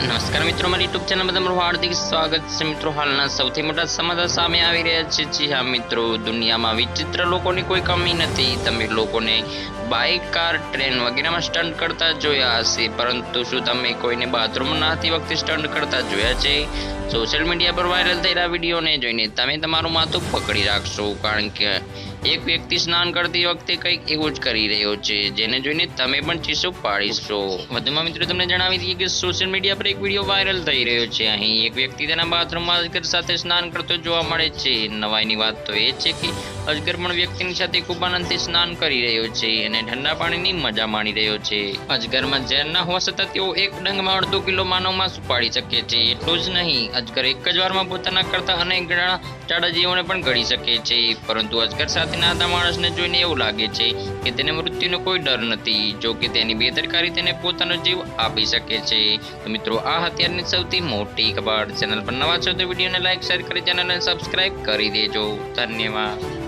નમસ્કાર મિત્રો, મારી યુટ્યુબ ચેનલમાં તમારું હાર્દિક સ્વાગત છે। મિત્રો, હાલના સૌથી મોટા સમાચાર સામે આવી રહ્યા છે। જી હા મિત્રો, દુનિયામાં વિચિત્ર લોકોની કોઈ કમી નથી। તમે લોકોને બાઇક, કાર, ટ્રેન વગેરેમાં સ્ટન્ટ કરતા જોયા હશે, પરંતુ શું તમે કોઈને બાથરૂમમાં નહાતી વખતે સ્ટન્ટ કરતા જોયા છે? સોશિયલ મીડિયા પર વાયરલ થયેલા વિડીયોને જોઈને તમે તમારું માથું પકડી રાખશો, કારણ કે એક વ્યક્તિ સ્નાન કરતી વખતે કંઈક એવું જ કરી રહ્યો છે, જેને જોઈને તમે પણ ચીસો પાડીશો। વધુમાં મિત્રો તમને જણાવી દઈએ કે સોશિયલ મીડિયા પર એક વિડીયો વાયરલ થઈ રહ્યો છે। અહીં એક વ્યક્તિ તેના બાથરૂમમાં અજગર સાથે સ્નાન કરતો જોવા મળે છે। નવાઈની વાત તો એ છે કે અજગર પણ વ્યક્તિની સાથે ખૂબ આનંદથી સ્નાન કરી રહ્યો છે અને ઠંડા પાણીની મજા માણી રહ્યો છે। અજગરમાં ઝેર ન હોવા છતાં તેઓ એક ડંગમાં અડધો કિલો માનવ માંસ ઉપાડી શકે છે। એટલું જ નહીં, અજગર એક જ વારમાં પોતાના કરતા અનેક ગણા જાડા જીવોને પણ ગળી શકે છે, પરંતુ અજગર સાથે નાતા માણસને જોઈને એવું લાગે છે કે તેને મૃત્યુનો કોઈ ડર નથી, જો કે તેની બેદરકારી તેને પોતાનો જીવ આપી શકે છે। તો મિત્રો, આ અત્યારની સૌથી મોટી ખબર। ચેનલ પર નવા છો તો વિડીયોને લાઈક, શેર કરી ચેનલને સબસ્ક્રાઇબ કરી દેજો। ધન્યવાદ।